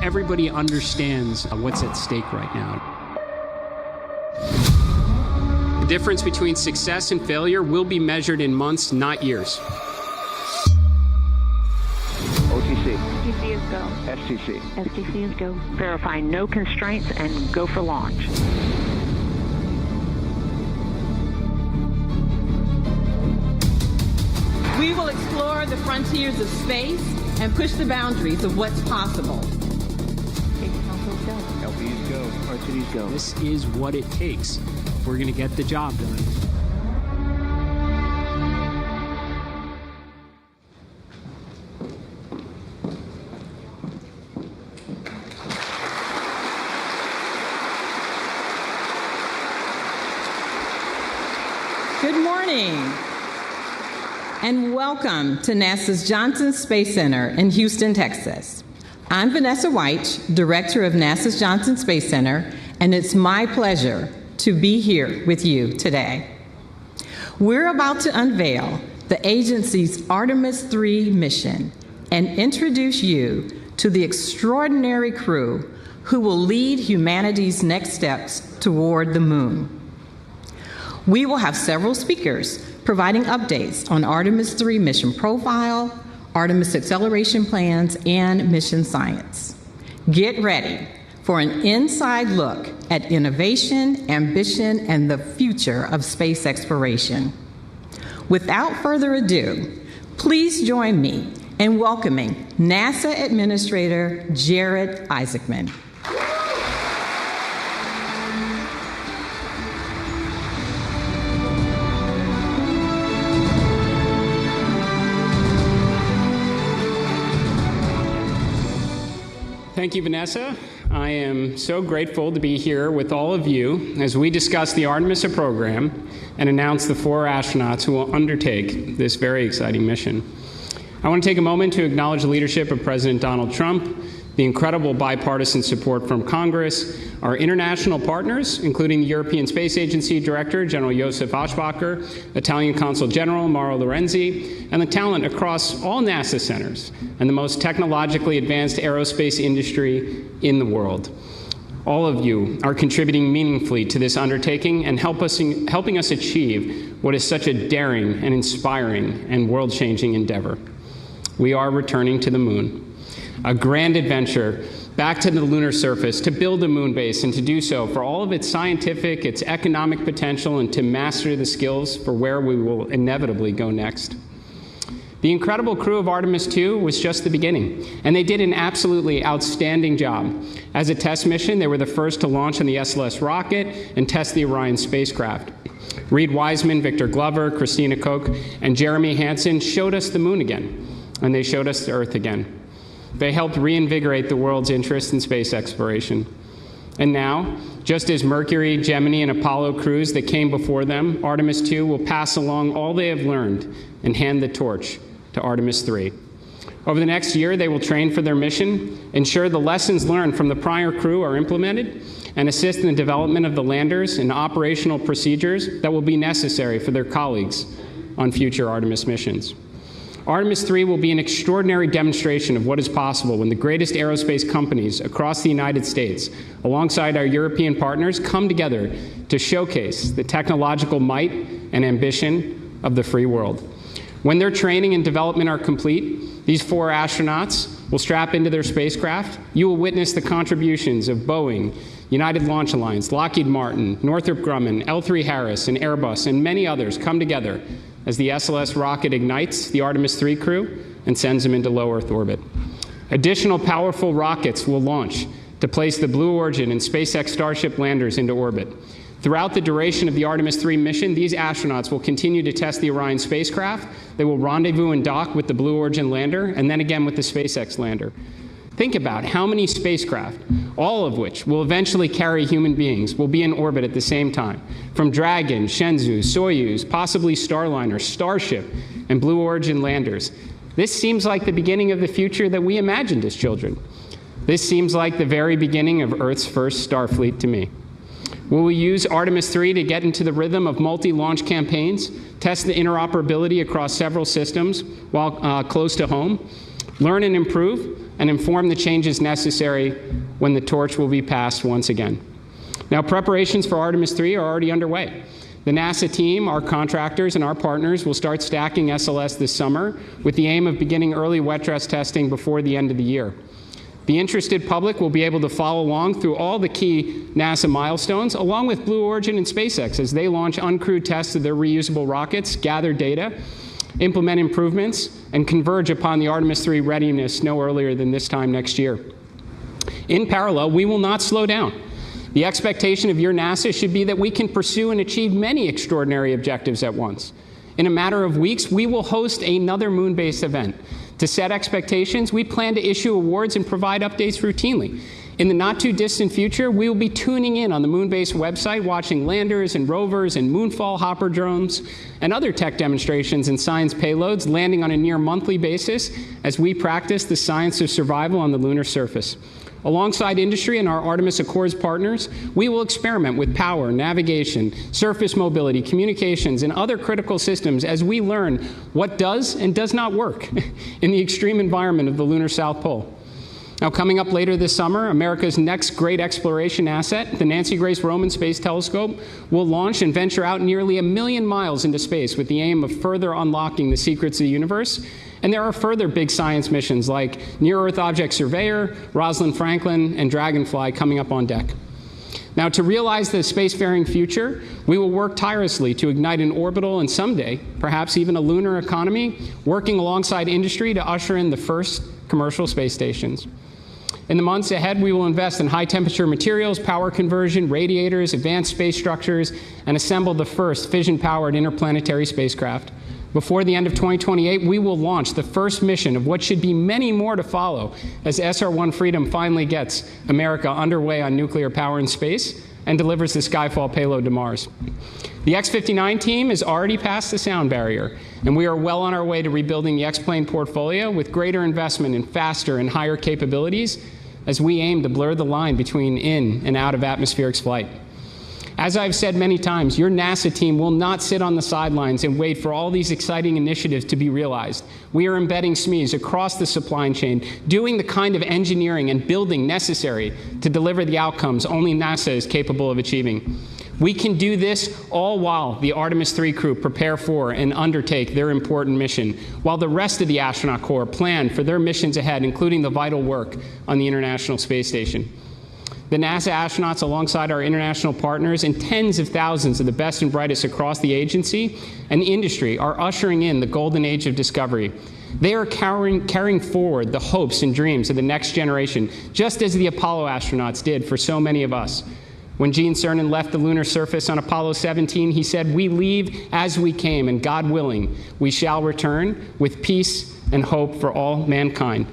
everybody understands what's at stake right now. The difference between success and failure will be measured in months, not years. OTC. OTC is go. STC. STC is go. Verify no constraints and go for launch. We will explore the frontiers of space and push the boundaries of what's possible. LPs go. RTDs go. This is what it takes. We're going to get the job done. Good morning, and welcome to NASA's Johnson Space Center in Houston, Texas. I'm Vanessa White, Director of NASA's Johnson Space Center, and it's my pleasure to be here with you today. We're about to unveil the agency's Artemis III mission and introduce you to the extraordinary crew who will lead humanity's next steps toward the moon. We will have several speakers providing updates on Artemis III mission profile, Artemis acceleration plans, and mission science. Get ready for an inside look at innovation, ambition, and the future of space exploration. Without further ado, please join me in welcoming NASA Administrator Jared Isaacman. Thank you, Vanessa. I am so grateful to be here with all of you as we discuss the Artemis program and announce the 4 astronauts who will undertake this very exciting mission. I want to take a moment to acknowledge the leadership of President Donald Trump, the incredible bipartisan support from Congress, our international partners, including the European Space Agency Director, General Josef Aschbacher, Italian Consul General Mauro Lorenzi, and the talent across all NASA centers and the most technologically advanced aerospace industry in the world. All of you are contributing meaningfully to this undertaking and helping us achieve what is such a daring and inspiring and world-changing endeavor. We are returning to the moon. A grand adventure back to the lunar surface to build a moon base, and to do so for all of its scientific, its economic potential, and to master the skills for where we will inevitably go next. The incredible crew of Artemis II was just the beginning, and they did an absolutely outstanding job. As a test mission, they were the first to launch on the SLS rocket and test the Orion spacecraft. Reed Wiseman, Victor Glover, Christina Koch, and Jeremy Hansen showed us the moon again, and they showed us the Earth again. They helped reinvigorate the world's interest in space exploration. And now, just as Mercury, Gemini, and Apollo crews that came before them, Artemis II will pass along all they have learned and hand the torch to Artemis III. Over the next year, they will train for their mission, ensure the lessons learned from the prior crew are implemented, and assist in the development of the landers and operational procedures that will be necessary for their colleagues on future Artemis missions. Artemis III will be an extraordinary demonstration of what is possible when the greatest aerospace companies across the United States, alongside our European partners, come together to showcase the technological might and ambition of the free world. When their training and development are complete, these 4 astronauts will strap into their spacecraft. You will witness the contributions of Boeing, United Launch Alliance, Lockheed Martin, Northrop Grumman, L3 Harris, and Airbus, and many others come together as the SLS rocket ignites the Artemis III crew and sends them into low Earth orbit. Additional powerful rockets will launch to place the Blue Origin and SpaceX Starship landers into orbit. Throughout the duration of the Artemis III mission, these astronauts will continue to test the Orion spacecraft. They will rendezvous and dock with the Blue Origin lander, and then again with the SpaceX lander. Think about how many spacecraft, all of which will eventually carry human beings, will be in orbit at the same time. From Dragon, Shenzhou, Soyuz, possibly Starliner, Starship, and Blue Origin landers. This seems like the beginning of the future that we imagined as children. This seems like the very beginning of Earth's first Starfleet to me. Will we use Artemis III to get into the rhythm of multi-launch campaigns, test the interoperability across several systems while close to home? learn and improve, and inform the changes necessary when the torch will be passed once again. Now, preparations for Artemis III are already underway. The NASA team, our contractors, and our partners will start stacking SLS this summer with the aim of beginning early wet dress testing before the end of the year. The interested public will be able to follow along through all the key NASA milestones, along with Blue Origin and SpaceX as they launch uncrewed tests of their reusable rockets, gather data, implement improvements, and converge upon the Artemis III readiness no earlier than this time next year. In parallel, we will not slow down. The expectation of your NASA should be that we can pursue and achieve many extraordinary objectives at once. In a matter of weeks, we will host another moon-based event. To set expectations, we plan to issue awards and provide updates routinely. In the not-too-distant future, we will be tuning in on the moon-based website, watching landers and rovers and moonfall hopper drones and other tech demonstrations and science payloads landing on a near-monthly basis as we practice the science of survival on the lunar surface. Alongside industry and our Artemis Accords partners, we will experiment with power, navigation, surface mobility, communications, and other critical systems as we learn what does and does not work in the extreme environment of the lunar South Pole. Now, coming up later this summer, America's next great exploration asset, the Nancy Grace Roman Space Telescope, will launch and venture out nearly 1 million miles into space with the aim of further unlocking the secrets of the universe. And there are further big science missions like Near-Earth Object Surveyor, Rosalind Franklin, and Dragonfly coming up on deck. Now, to realize the spacefaring future, we will work tirelessly to ignite an orbital and someday, perhaps even a lunar economy, working alongside industry to usher in the first commercial space stations. In the months ahead, we will invest in high-temperature materials, power conversion, radiators, advanced space structures, and assemble the first fission-powered interplanetary spacecraft. Before the end of 2028, we will launch the first mission of what should be many more to follow as SR-1 Freedom finally gets America underway on nuclear power in space and delivers the Skyfall payload to Mars. The X-59 team is already past the sound barrier, and we are well on our way to rebuilding the X-plane portfolio with greater investment in faster and higher capabilities as we aim to blur the line between in and out of atmospheric flight. As I've said many times, your NASA team will not sit on the sidelines and wait for all these exciting initiatives to be realized. We are embedding SMEs across the supply chain, doing the kind of engineering and building necessary to deliver the outcomes only NASA is capable of achieving. We can do this all while the Artemis III crew prepare for and undertake their important mission, while the rest of the astronaut corps plan for their missions ahead, including the vital work on the International Space Station. The NASA astronauts, alongside our international partners and tens of thousands of the best and brightest across the agency and industry, are ushering in the golden age of discovery. They are carrying forward the hopes and dreams of the next generation, just as the Apollo astronauts did for so many of us. When Gene Cernan left the lunar surface on Apollo 17, he said, "We leave as we came, and God willing, we shall return with peace and hope for all mankind."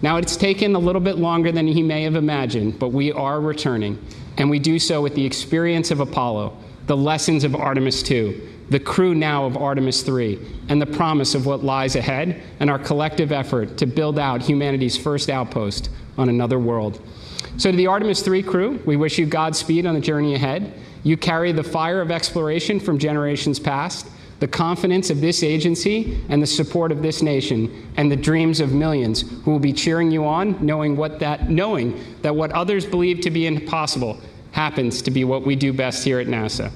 Now, it's taken a little bit longer than he may have imagined, but we are returning, and we do so with the experience of Apollo, the lessons of Artemis II, the crew now of Artemis III, and the promise of what lies ahead, and our collective effort to build out humanity's first outpost on another world. So to the Artemis III crew, we wish you Godspeed on the journey ahead. You carry the fire of exploration from generations past, the confidence of this agency, and the support of this nation, and the dreams of millions who will be cheering you on, knowing that what others believe to be impossible happens to be what we do best here at NASA.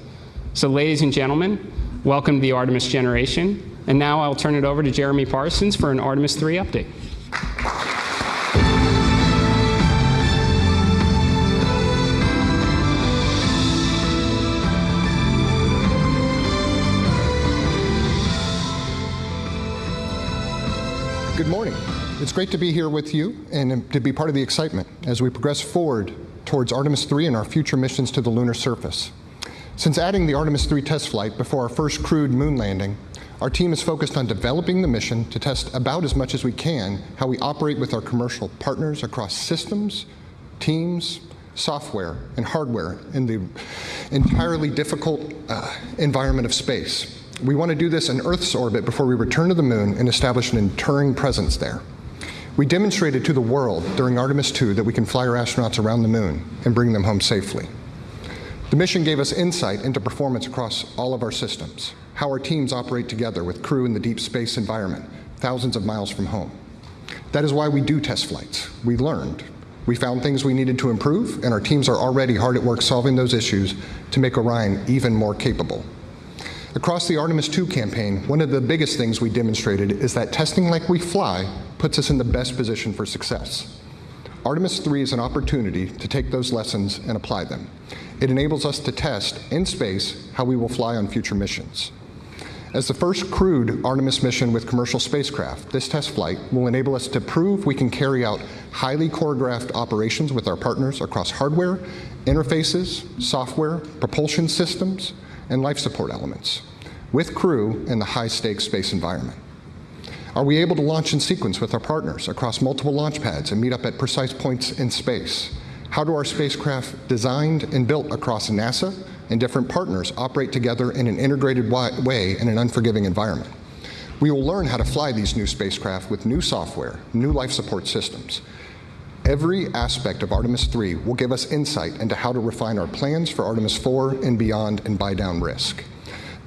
So ladies and gentlemen, welcome to the Artemis generation. And now I'll turn it over to Jeremy Parsons for an Artemis III update. Good morning. It's great to be here with you and to be part of the excitement as we progress forward towards Artemis III and our future missions to the lunar surface. Since adding the Artemis III test flight before our first crewed moon landing, our team is focused on developing the mission to test about as much as we can how we operate with our commercial partners across systems, teams, software, and hardware in the entirely difficult environment of space. We want to do this in Earth's orbit before we return to the moon and establish an enduring presence there. We demonstrated to the world during Artemis II that we can fly our astronauts around the moon and bring them home safely. The mission gave us insight into performance across all of our systems, how our teams operate together with crew in the deep space environment, thousands of miles from home. That is why we do test flights. We learned. We found things we needed to improve, and our teams are already hard at work solving those issues to make Orion even more capable. Across the Artemis II campaign, one of the biggest things we demonstrated is that testing like we fly puts us in the best position for success. Artemis III is an opportunity to take those lessons and apply them. It enables us to test in space how we will fly on future missions. As the first crewed Artemis mission with commercial spacecraft, this test flight will enable us to prove we can carry out highly choreographed operations with our partners across hardware, interfaces, software, propulsion systems, and life support elements, with crew in the high-stakes space environment. Are we able to launch in sequence with our partners across multiple launch pads and meet up at precise points in space? How do our spacecraft designed and built across NASA and different partners operate together in an integrated way in an unforgiving environment? We will learn how to fly these new spacecraft with new software, new life support systems. Every aspect of Artemis III will give us insight into how to refine our plans for Artemis IV and beyond and buy down risk.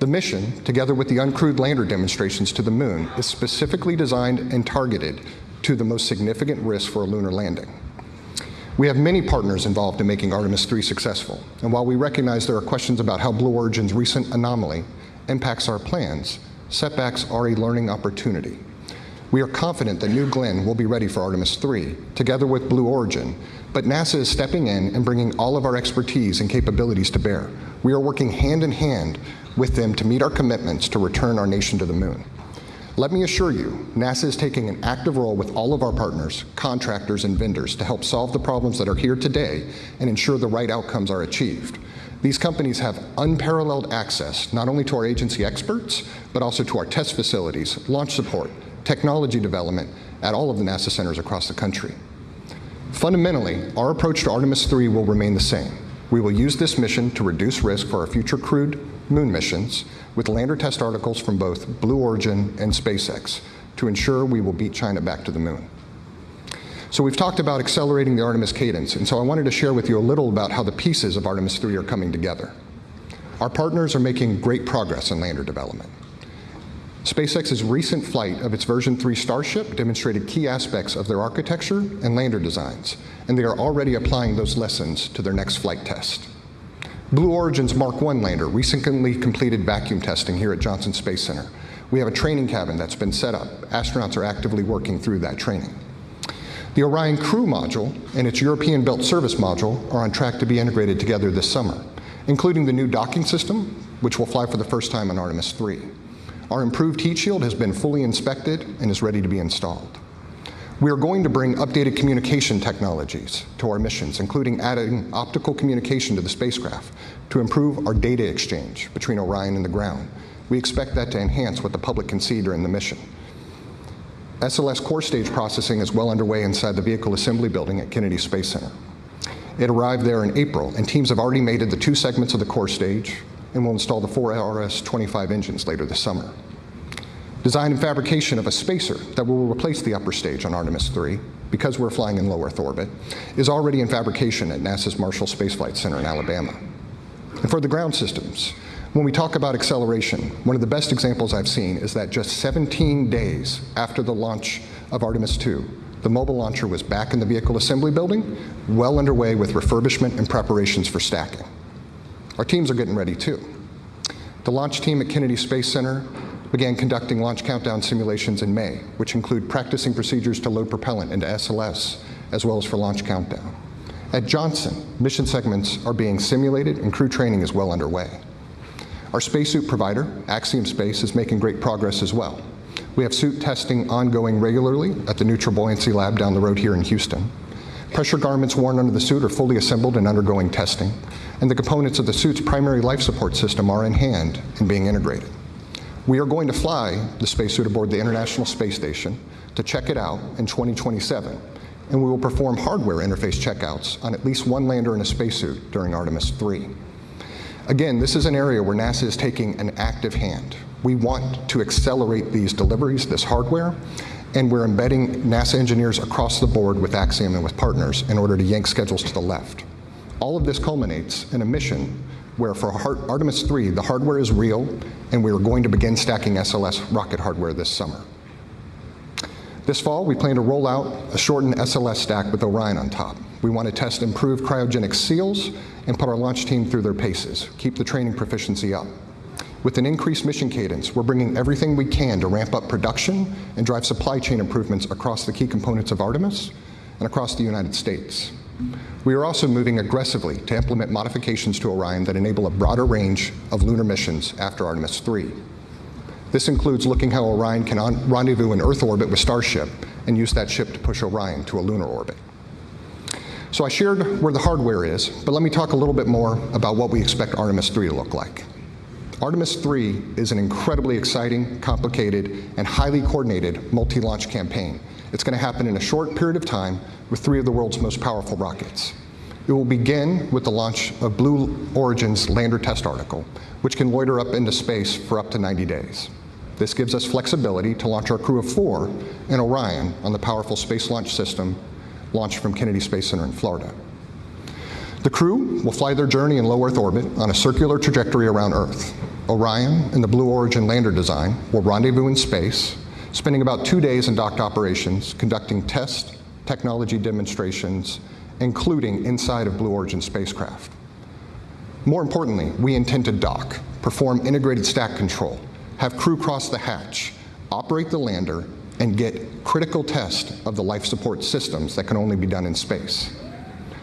The mission, together with the uncrewed lander demonstrations to the moon, is specifically designed and targeted to the most significant risk for a lunar landing. We have many partners involved in making Artemis III successful, and while we recognize there are questions about how Blue Origin's recent anomaly impacts our plans, setbacks are a learning opportunity. We are confident that New Glenn will be ready for Artemis III, together with Blue Origin, but NASA is stepping in and bringing all of our expertise and capabilities to bear. We are working hand in hand with them to meet our commitments to return our nation to the moon. Let me assure you, NASA is taking an active role with all of our partners, contractors, and vendors to help solve the problems that are here today and ensure the right outcomes are achieved. These companies have unparalleled access not only to our agency experts, but also to our test facilities, launch support, technology development at all of the NASA centers across the country. Fundamentally, our approach to Artemis III will remain the same. We will use this mission to reduce risk for our future crewed moon missions with lander test articles from both Blue Origin and SpaceX to ensure we will beat China back to the moon. So we've talked about accelerating the Artemis cadence, and so I wanted to share with you a little about how the pieces of Artemis III are coming together. Our partners are making great progress in lander development. SpaceX's recent flight of its version 3 Starship demonstrated key aspects of their architecture and lander designs, and they are already applying those lessons to their next flight test. Blue Origin's Mark I lander recently completed vacuum testing here at Johnson Space Center. We have a training cabin that's been set up. Astronauts are actively working through that training. The Orion Crew Module and its European-built service module are on track to be integrated together this summer, including the new docking system, which will fly for the first time on Artemis III. Our improved heat shield has been fully inspected and is ready to be installed. We are going to bring updated communication technologies to our missions, including adding optical communication to the spacecraft to improve our data exchange between Orion and the ground. We expect that to enhance what the public can see during the mission. SLS core stage processing is well underway inside the Vehicle Assembly Building at Kennedy Space Center. It arrived there in April, and teams have already mated the 2 segments of the core stage and will install the 4 RS-25 engines later this summer. Design and fabrication of a spacer that will replace the upper stage on Artemis III, because we're flying in low Earth orbit, is already in fabrication at NASA's Marshall Space Flight Center in Alabama. And for the ground systems, when we talk about acceleration, one of the best examples I've seen is that just 17 days after the launch of Artemis II, the mobile launcher was back in the Vehicle Assembly Building, well underway with refurbishment and preparations for stacking. Our teams are getting ready too. The launch team at Kennedy Space Center began conducting launch countdown simulations in May, which include practicing procedures to load propellant into SLS, as well as for launch countdown. At Johnson, mission segments are being simulated and crew training is well underway. Our spacesuit provider, Axiom Space, is making great progress as well. We have suit testing ongoing regularly at the Neutral Buoyancy Lab down the road here in Houston. Pressure garments worn under the suit are fully assembled and undergoing testing, and the components of the suit's primary life support system are in hand and being integrated. We are going to fly the spacesuit aboard the International Space Station to check it out in 2027, and we will perform hardware interface checkouts on at least 1 lander in a spacesuit during Artemis III. Again, this is an area where NASA is taking an active hand. We want to accelerate these deliveries, this hardware, and we're embedding NASA engineers across the board with Axiom and with partners in order to yank schedules to the left. All of this culminates in a mission where for Artemis III, the hardware is real, and we are going to begin stacking SLS rocket hardware this summer. This fall, we plan to roll out a shortened SLS stack with Orion on top. We want to test improved cryogenic seals and put our launch team through their paces, keep the training proficiency up. With an increased mission cadence, we're bringing everything we can to ramp up production and drive supply chain improvements across the key components of Artemis and across the United States. We are also moving aggressively to implement modifications to Orion that enable a broader range of lunar missions after Artemis III. This includes looking how Orion can rendezvous in Earth orbit with Starship and use that ship to push Orion to a lunar orbit. So I shared where the hardware is, but let me talk a little bit more about what we expect Artemis III to look like. Artemis III is an incredibly exciting, complicated, and highly coordinated multi-launch campaign. It's going to happen in a short period of time with 3 of the world's most powerful rockets. It will begin with the launch of Blue Origin's lander test article, which can loiter up into space for up to 90 days. This gives us flexibility to launch our crew of 4 in Orion on the powerful Space Launch System launched from Kennedy Space Center in Florida. The crew will fly their journey in low Earth orbit on a circular trajectory around Earth. Orion and the Blue Origin lander design will rendezvous in space, spending about 2 days in docked operations, conducting test technology demonstrations, including inside of Blue Origin spacecraft. More importantly, we intend to dock, perform integrated stack control, have crew cross the hatch, operate the lander, and get critical test of the life support systems that can only be done in space.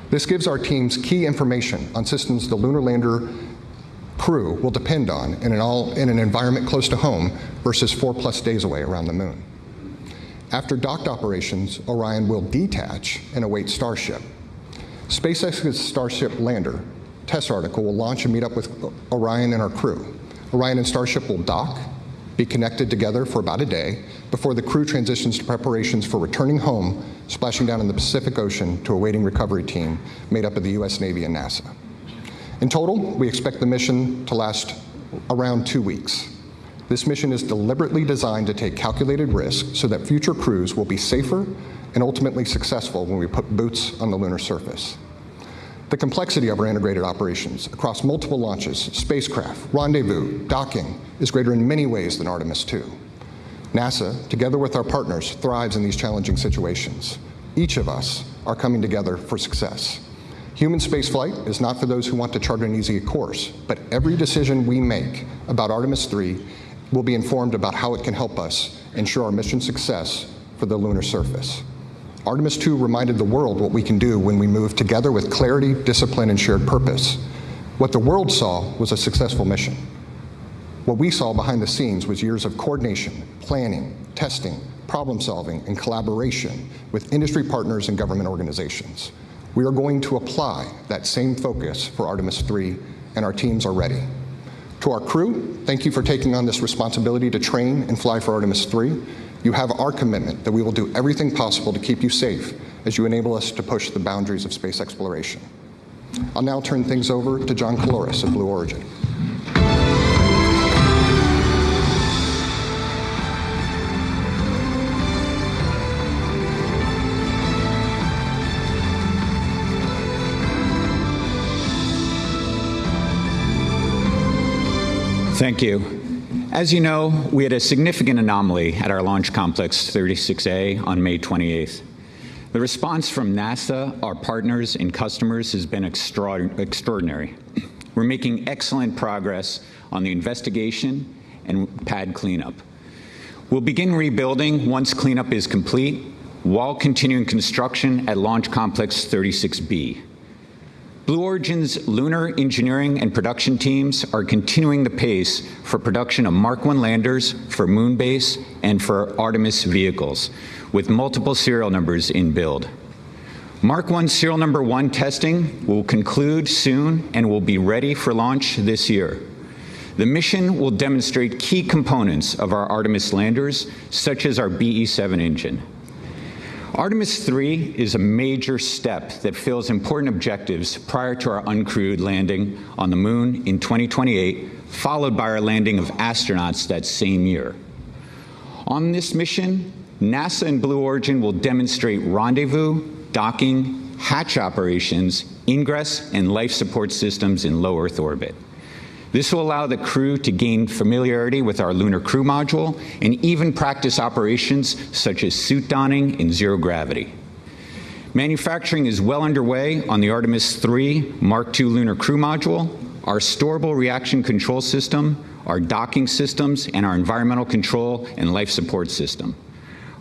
This gives our teams key information on systems the lunar lander crew will depend on in an environment close to home versus 4+ days away around the moon. After docked operations, Orion will detach and await Starship. SpaceX's Starship lander test article will launch and meet up with Orion and our crew. Orion and Starship will dock, be connected together for about a day before the crew transitions to preparations for returning home, splashing down in the Pacific Ocean to a waiting recovery team made up of the US Navy and NASA. In total, we expect the mission to last around 2 weeks. This mission is deliberately designed to take calculated risks so that future crews will be safer and ultimately successful when we put boots on the lunar surface. The complexity of our integrated operations across multiple launches, spacecraft, rendezvous, docking is greater in many ways than Artemis II. NASA, together with our partners, thrives in these challenging situations. Each of us are coming together for success. Human spaceflight is not for those who want to chart an easy course, but every decision we make about Artemis III will be informed about how it can help us ensure our mission success for the lunar surface. Artemis II reminded the world what we can do when we move together with clarity, discipline, and shared purpose. What the world saw was a successful mission. What we saw behind the scenes was years of coordination, planning, testing, problem solving, and collaboration with industry partners and government organizations. We are going to apply that same focus for Artemis III, and our teams are ready. To our crew, thank you for taking on this responsibility to train and fly for Artemis III. You have our commitment that we will do everything possible to keep you safe as you enable us to push the boundaries of space exploration. I'll now turn things over to John Caloris of Blue Origin. Thank you. As you know, we had a significant anomaly at our Launch Complex 36A on May 28th. The response from NASA, our partners, and customers has been extraordinary. We're making excellent progress on the investigation and pad cleanup. We'll begin rebuilding once cleanup is complete, while continuing construction at Launch Complex 36B. Blue Origin's lunar engineering and production teams are continuing the pace for production of Mark I landers for Moonbase and for Artemis vehicles, with multiple serial numbers in build. Mark I serial number 1 testing will conclude soon and will be ready for launch this year. The mission will demonstrate key components of our Artemis landers, such as our BE-7 engine. Artemis III is a major step that fills important objectives prior to our uncrewed landing on the moon in 2028, followed by our landing of astronauts that same year. On this mission, NASA and Blue Origin will demonstrate rendezvous, docking, hatch operations, ingress, and life support systems in low Earth orbit. This will allow the crew to gain familiarity with our Lunar Crew Module and even practice operations such as suit donning in zero gravity. Manufacturing is well underway on the Artemis III Mark II Lunar Crew Module, our storable reaction control system, our docking systems, and our environmental control and life support system.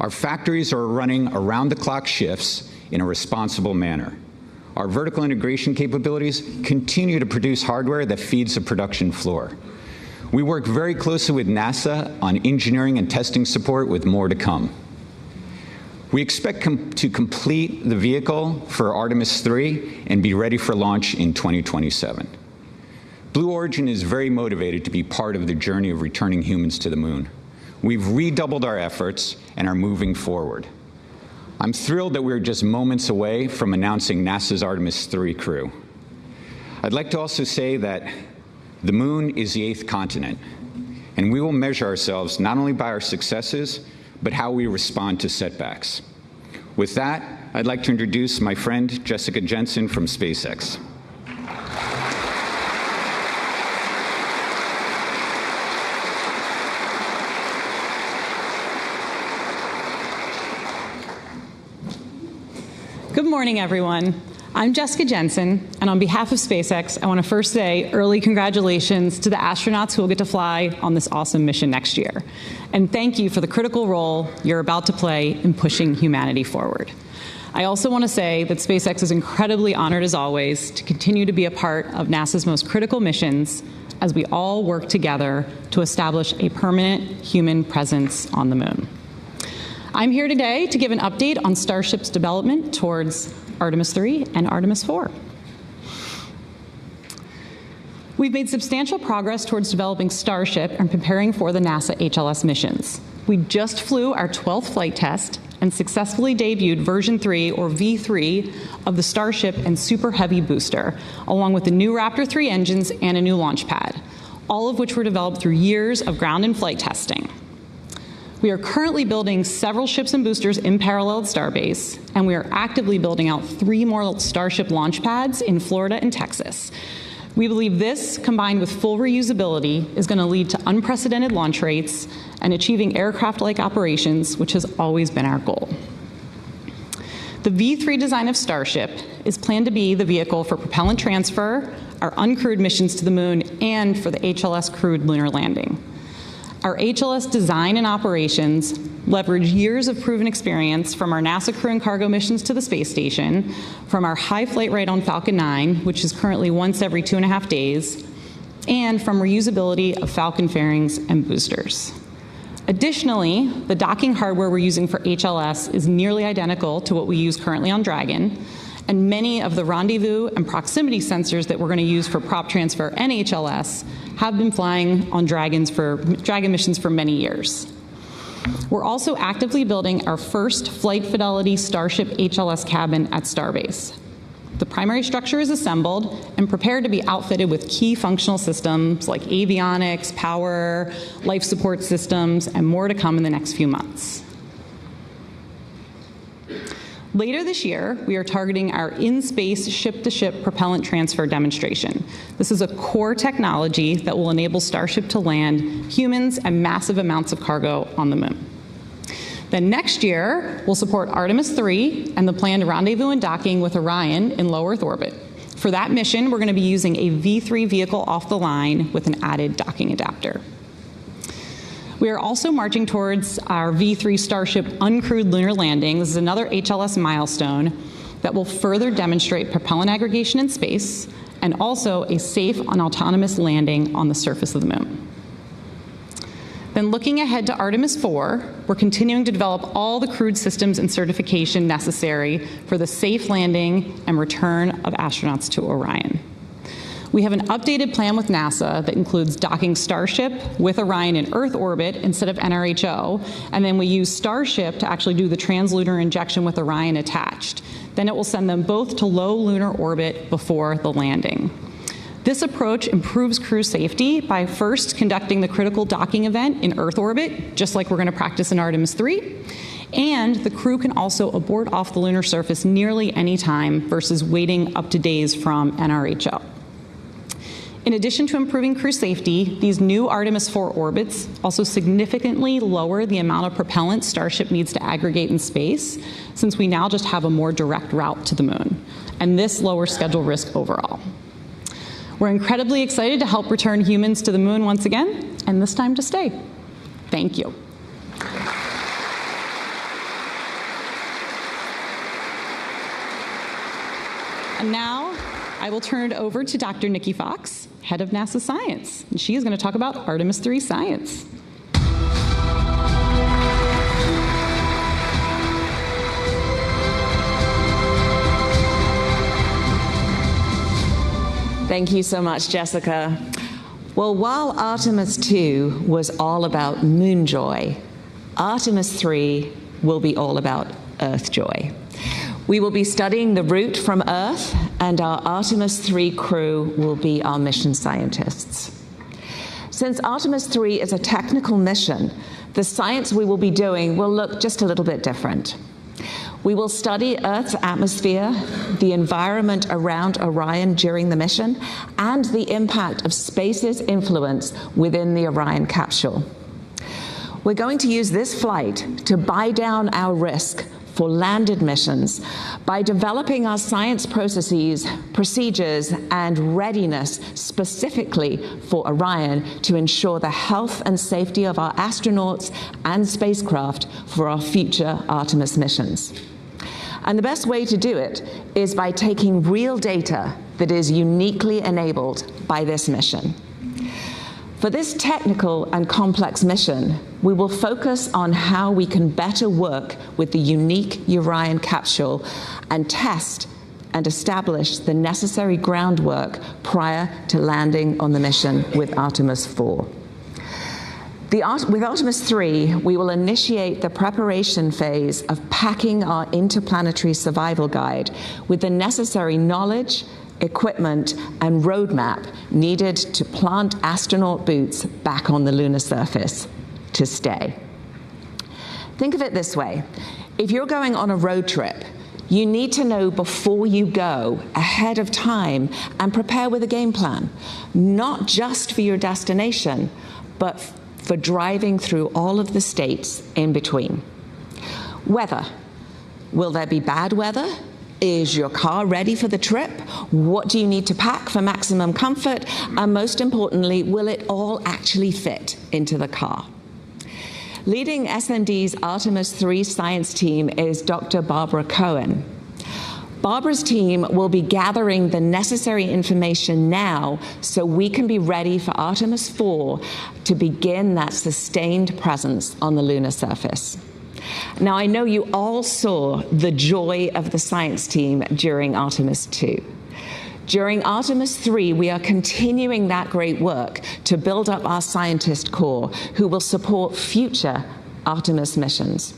Our factories are running around-the-clock shifts in a responsible manner. Our vertical integration capabilities continue to produce hardware that feeds the production floor. We work very closely with NASA on engineering and testing support with more to come. We expect to complete the vehicle for Artemis III and be ready for launch in 2027. Blue Origin is very motivated to be part of the journey of returning humans to the moon. We've redoubled our efforts and are moving forward. I'm thrilled that we're just moments away from announcing NASA's Artemis III crew. I'd like to also say that the moon is the 8th continent, and we will measure ourselves not only by our successes, but how we respond to setbacks. With that, I'd like to introduce my friend Jessica Jensen from SpaceX. Good morning, everyone. I'm Jessica Jensen, and on behalf of SpaceX, I want to first say early congratulations to the astronauts who will get to fly on this awesome mission next year. And thank you for the critical role you're about to play in pushing humanity forward. I also want to say that SpaceX is incredibly honored, as always, to continue to be a part of NASA's most critical missions as we all work together to establish a permanent human presence on the moon. I'm here today to give an update on Starship's development towards Artemis III and Artemis IV. We've made substantial progress towards developing Starship and preparing for the NASA HLS missions. We just flew our 12th flight test and successfully debuted version 3, or V3, of the Starship and Super Heavy booster, along with the new Raptor 3 engines and a new launch pad, all of which were developed through years of ground and flight testing. We are currently building several ships and boosters in parallel at Starbase, and we are actively building out 3 more Starship launch pads in Florida and Texas. We believe this, combined with full reusability, is going to lead to unprecedented launch rates and achieving aircraft-like operations, which has always been our goal. The V3 design of Starship is planned to be the vehicle for propellant transfer, our uncrewed missions to the moon, and for the HLS crewed lunar landing. Our HLS design and operations leverage years of proven experience from our NASA crew and cargo missions to the space station, from our high flight rate on Falcon 9, which is currently once every 2.5 days, and from reusability of Falcon fairings and boosters. Additionally, the docking hardware we're using for HLS is nearly identical to what we use currently on Dragon, and many of the rendezvous and proximity sensors that we're going to use for prop transfer and HLS have been flying on Dragon missions for many years. We're also actively building our first flight fidelity Starship HLS cabin at Starbase. The primary structure is assembled and prepared to be outfitted with key functional systems like avionics, power, life support systems, and more to come in the next few months. Later this year, we are targeting our in-space ship-to-ship propellant transfer demonstration. This is a core technology that will enable Starship to land humans and massive amounts of cargo on the moon. Then next year, we'll support Artemis III and the planned rendezvous and docking with Orion in low Earth orbit. For that mission, we're going to be using a V3 vehicle off the line with an added docking adapter. We are also marching towards our V3 Starship uncrewed lunar landing. This is another HLS milestone that will further demonstrate propellant aggregation in space and also a safe and autonomous landing on the surface of the moon. Then looking ahead to Artemis IV, we're continuing to develop all the crewed systems and certification necessary for the safe landing and return of astronauts to Orion. We have an updated plan with NASA that includes docking Starship with Orion in Earth orbit instead of NRHO, and then we use Starship to actually do the translunar injection with Orion attached. Then it will send them both to low lunar orbit before the landing. This approach improves crew safety by first conducting the critical docking event in Earth orbit, just like we're going to practice in Artemis III, and the crew can also abort off the lunar surface nearly any time versus waiting up to days from NRHO. In addition to improving crew safety, these new Artemis IV orbits also significantly lower the amount of propellant Starship needs to aggregate in space, since we now just have a more direct route to the moon. And this lowers schedule risk overall. We're incredibly excited to help return humans to the moon once again, and this time to stay. Thank you. And now I will turn it over to Dr. Nikki Fox, head of NASA Science, and she is going to talk about Artemis III science. Thank you so much, Jessica. Well, while Artemis II was all about moon joy, Artemis III will be all about Earth joy. We will be studying the route from Earth, and our Artemis III crew will be our mission scientists. Since Artemis III is a technical mission, the science we will be doing will look just a little bit different. We will study Earth's atmosphere, the environment around Orion during the mission, and the impact of space's influence within the Orion capsule. We're going to use this flight to buy down our risk for landed missions by developing our science processes, procedures, and readiness specifically for Orion to ensure the health and safety of our astronauts and spacecraft for our future Artemis missions. And the best way to do it is by taking real data that is uniquely enabled by this mission. For this technical and complex mission, we will focus on how we can better work with the unique Orion capsule and test and establish the necessary groundwork prior to landing on the mission with Artemis IV. With Artemis III, we will initiate the preparation phase of packing our interplanetary survival guide with the necessary knowledge, equipment, and roadmap needed to plant astronaut boots back on the lunar surface to stay. Think of it this way. If you're going on a road trip, you need to know before you go ahead of time and prepare with a game plan, not just for your destination, but for driving through all of the states in between. Weather. Will there be bad weather? Is your car ready for the trip? What do you need to pack for maximum comfort? And most importantly, will it all actually fit into the car? Leading SMD's Artemis III science team is Dr. Barbara Cohen. Barbara's team will be gathering the necessary information now so we can be ready for Artemis IV to begin that sustained presence on the lunar surface. Now, I know you all saw the joy of the science team during Artemis II. During Artemis III, we are continuing that great work to build up our scientist corps who will support future Artemis missions.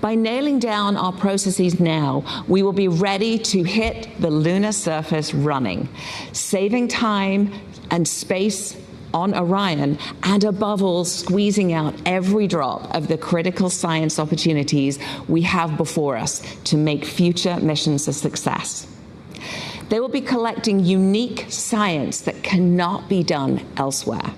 By nailing down our processes now, we will be ready to hit the lunar surface running, saving time and space on Orion, and above all, squeezing out every drop of the critical science opportunities we have before us to make future missions a success. They will be collecting unique science that cannot be done elsewhere.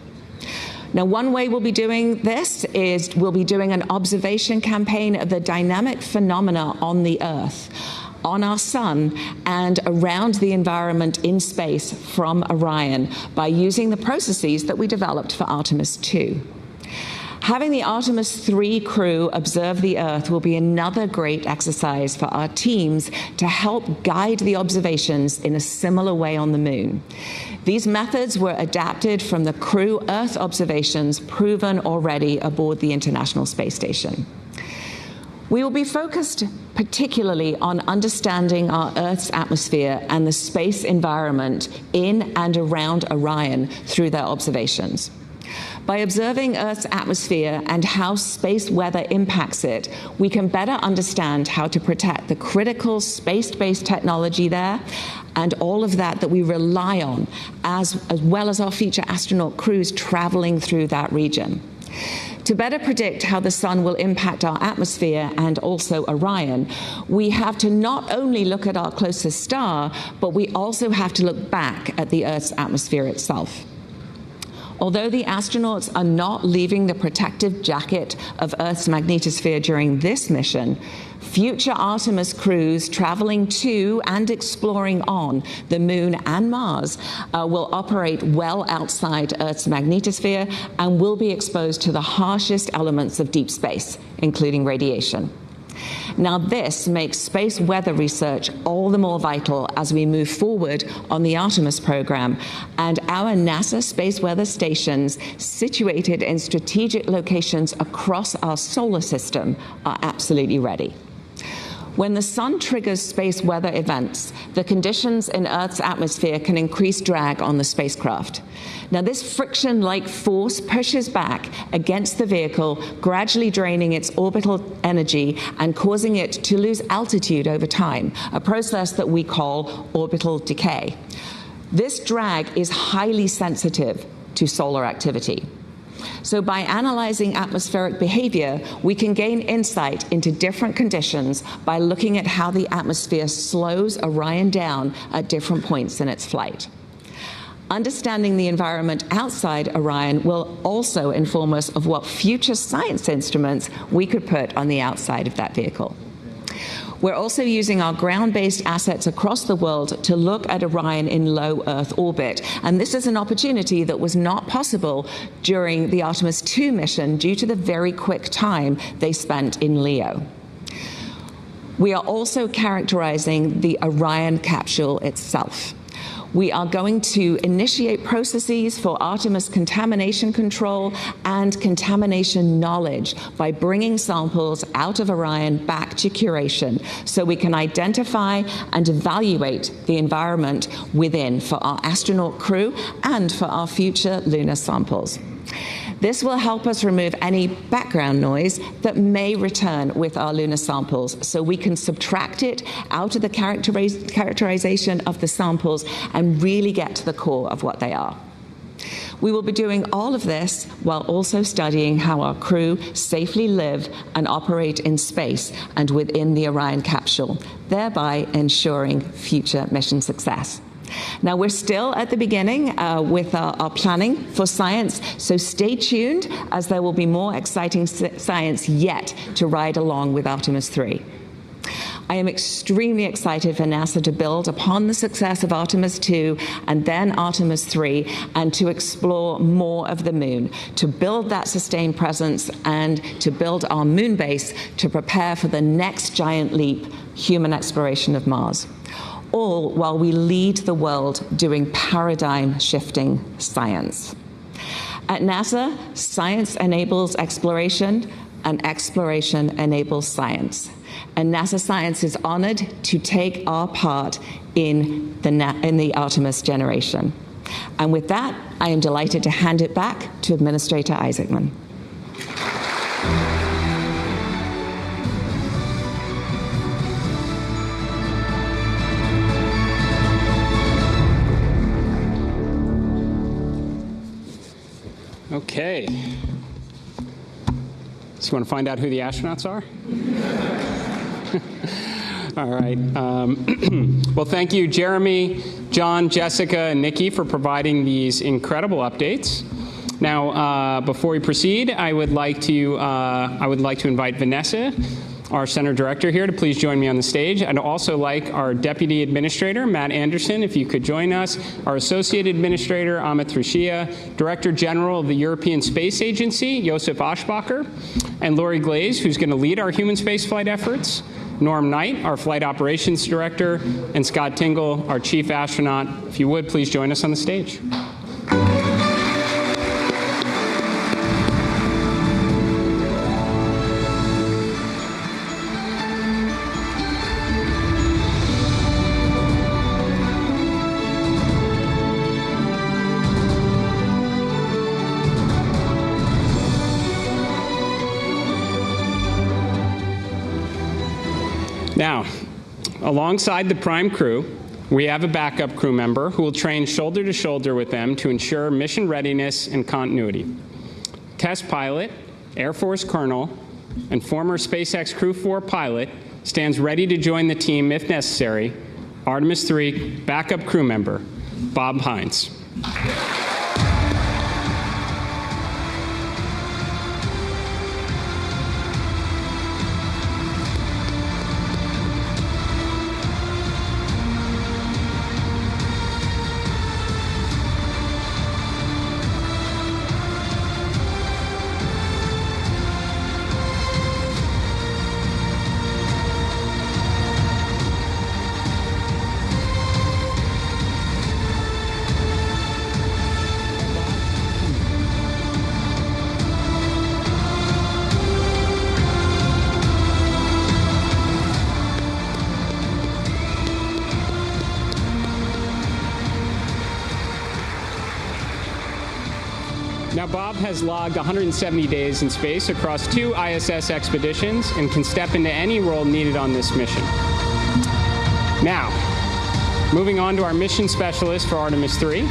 Now, one way we'll be doing this is we'll be doing an observation campaign of the dynamic phenomena on the Earth, on our sun, and around the environment in space from Orion by using the processes that we developed for Artemis II. Having the Artemis III crew observe the Earth will be another great exercise for our teams to help guide the observations in a similar way on the Moon. These methods were adapted from the crew Earth observations proven already aboard the International Space Station. We will be focused particularly on understanding our Earth's atmosphere and the space environment in and around Orion through their observations. By observing Earth's atmosphere and how space weather impacts it, we can better understand how to protect the critical space-based technology there and all of that we rely on, as well as our future astronaut crews traveling through that region. To better predict how the sun will impact our atmosphere and also Orion, we have to not only look at our closest star, but we also have to look back at the Earth's atmosphere itself. Although the astronauts are not leaving the protective jacket of Earth's magnetosphere during this mission, future Artemis crews traveling to and exploring on the Moon and Mars will operate well outside Earth's magnetosphere and will be exposed to the harshest elements of deep space, including radiation. Now, this makes space weather research all the more vital as we move forward on the Artemis program, and our NASA space weather stations situated in strategic locations across our solar system are absolutely ready. When the sun triggers space weather events, the conditions in Earth's atmosphere can increase drag on the spacecraft. Now, this friction-like force pushes back against the vehicle, gradually draining its orbital energy and causing it to lose altitude over time, a process that we call orbital decay. This drag is highly sensitive to solar activity. So by analyzing atmospheric behavior, we can gain insight into different conditions by looking at how the atmosphere slows Orion down at different points in its flight. Understanding the environment outside Orion will also inform us of what future science instruments we could put on the outside of that vehicle. We're also using our ground-based assets across the world to look at Orion in low Earth orbit. And this is an opportunity that was not possible during the Artemis II mission due to the very quick time they spent in LEO. We are also characterizing the Orion capsule itself. We are going to initiate processes for Artemis contamination control and contamination knowledge by bringing samples out of Orion back to curation so we can identify and evaluate the environment within for our astronaut crew and for our future lunar samples. This will help us remove any background noise that may return with our lunar samples, so we can subtract it out of the characterization of the samples and really get to the core of what they are. We will be doing all of this while also studying how our crew safely live and operate in space and within the Orion capsule, thereby ensuring future mission success. Now, we're still at the beginning with our planning for science, so stay tuned as there will be more exciting science yet to ride along with Artemis III. I am extremely excited for NASA to build upon the success of Artemis II and then Artemis III and to explore more of the moon, to build that sustained presence and to build our moon base to prepare for the next giant leap, human exploration of Mars. All while we lead the world doing paradigm-shifting science. At NASA, science enables exploration, and exploration enables science. And NASA Science is honored to take our part in the Artemis generation. And with that, I am delighted to hand it back to Administrator Isaacman. Okay. So you want to find out who the astronauts are? All right. Well, thank you, Jeremy, John, Jessica, and Nikki for providing these incredible updates. Now, before we proceed, I would like to invite Vanessa, our center director here, to please join me on the stage. I'd also like our deputy administrator, Matt Anderson, if you could join us, our associate administrator, Amit Thrishia, director general of the European Space Agency, Josef Aschbacher, and Lori Glaze, who's going to lead our human spaceflight efforts, Norm Knight, our flight operations director, and Scott Tingle, our chief astronaut. If you would, please join us on the stage. Now, alongside the prime crew, we have a backup crew member who will train shoulder to shoulder with them to ensure mission readiness and continuity. Test pilot Air Force colonel, and former SpaceX Crew 4 pilot, stands ready to join the team if necessary, Artemis III backup crew member, Bob Hines. Now, Bob has logged 170 days in space across 2 ISS expeditions and can step into any role needed on this mission. Now, moving on to our mission specialist for Artemis III,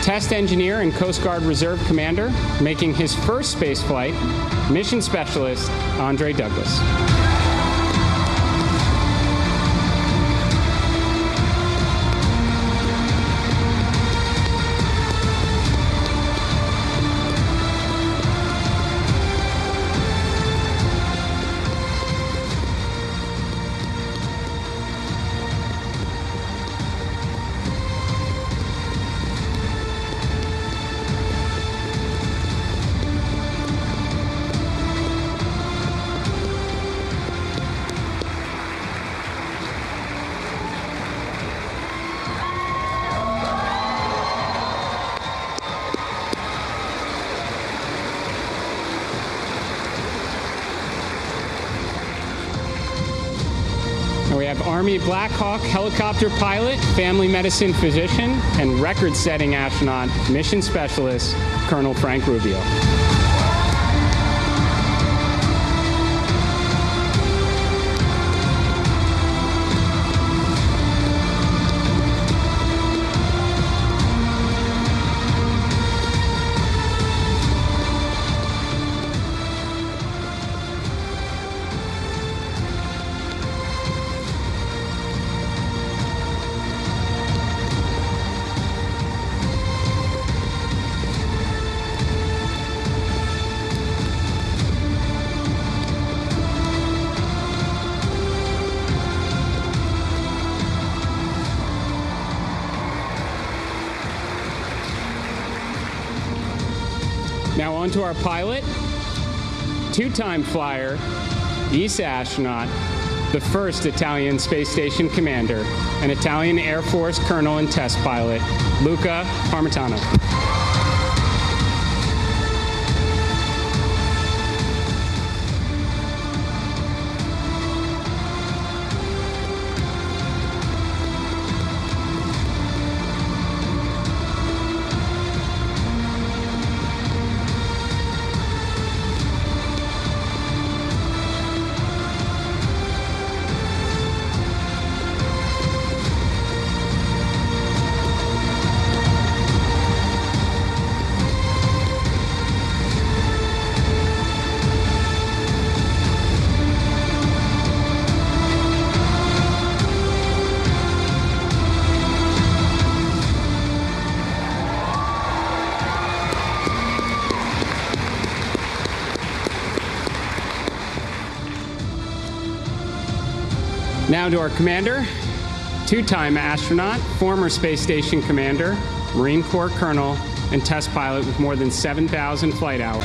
test engineer and Coast Guard Reserve Commander, making his first space flight, mission specialist Andre Douglas. We have Army Black Hawk helicopter pilot, family medicine physician, and record-setting astronaut, mission specialist, Colonel Frank Rubio. Now on to our pilot, 2-time flyer, ESA astronaut, the first Italian space station commander, an Italian Air Force colonel and test pilot, Luca Parmitano. Now to our commander, 2-time astronaut, former space station commander, Marine Corps colonel, and test pilot with more than 7,000 flight hours.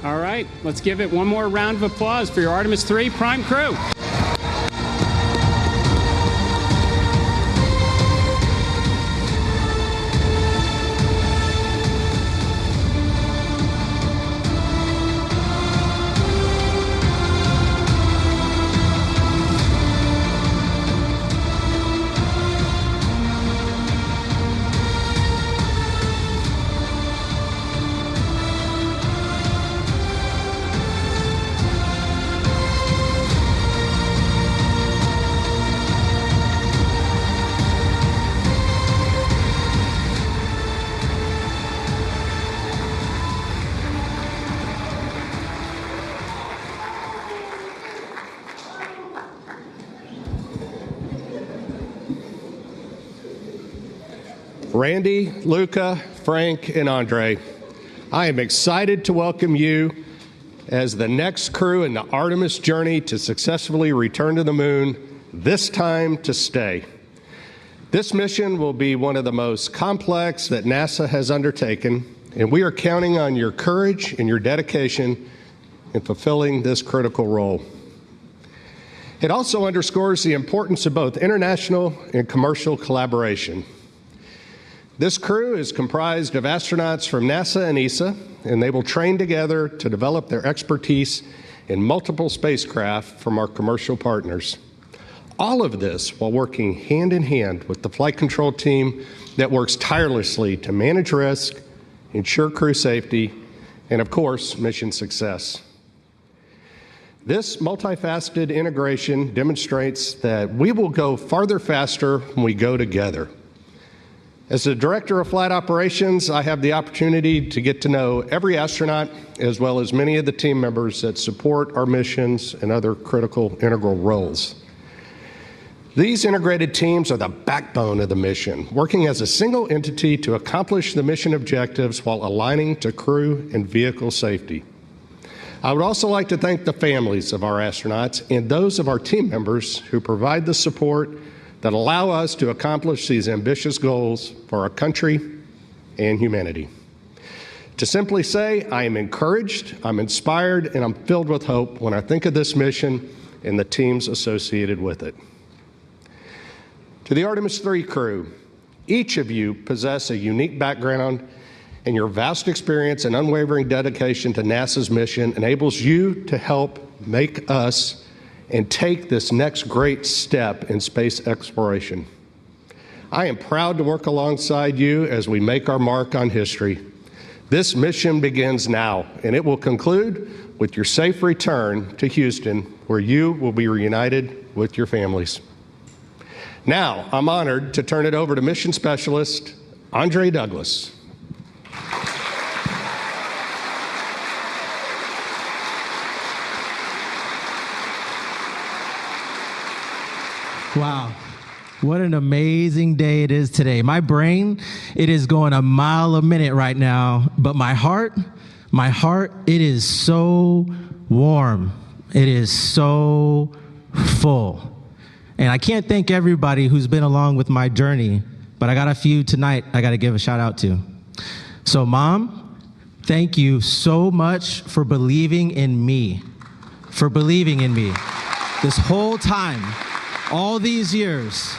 All right, let's give it one more round of applause for your Artemis III prime crew. Randy, Luca, Frank, and Andre, I am excited to welcome you as the next crew in the Artemis journey to successfully return to the moon, this time to stay. This mission will be one of the most complex that NASA has undertaken, and we are counting on your courage and your dedication in fulfilling this critical role. It also underscores the importance of both international and commercial collaboration. This crew is comprised of astronauts from NASA and ESA, and they will train together to develop their expertise in multiple spacecraft from our commercial partners. All of this while working hand in hand with the flight control team that works tirelessly to manage risk, ensure crew safety, and of course, mission success. This multifaceted integration demonstrates that we will go farther faster when we go together. As the Director of Flight Operations, I have the opportunity to get to know every astronaut as well as many of the team members that support our missions and other critical integral roles. These integrated teams are the backbone of the mission, working as a single entity to accomplish the mission objectives while aligning to crew and vehicle safety. I would also like to thank the families of our astronauts and those of our team members who provide the support that allow us to accomplish these ambitious goals for our country and humanity. To simply say, I am encouraged, I'm inspired, and I'm filled with hope when I think of this mission and the teams associated with it. To the Artemis III crew, each of you possess a unique background, and your vast experience and unwavering dedication to NASA's mission enables you to help make us and take this next great step in space exploration. I am proud to work alongside you as we make our mark on history. This mission begins now, and it will conclude with your safe return to Houston, where you will be reunited with your families. Now, I'm honored to turn it over to Mission Specialist Andre Douglas. Wow, what an amazing day it is today. My brain, it is going a mile a minute right now, but my heart, it is so warm. It is so full. And I can't thank everybody who's been along with my journey, but I got a few tonight I got to give a shout out to. So Mom, thank you so much for believing in me, this whole time. All these years,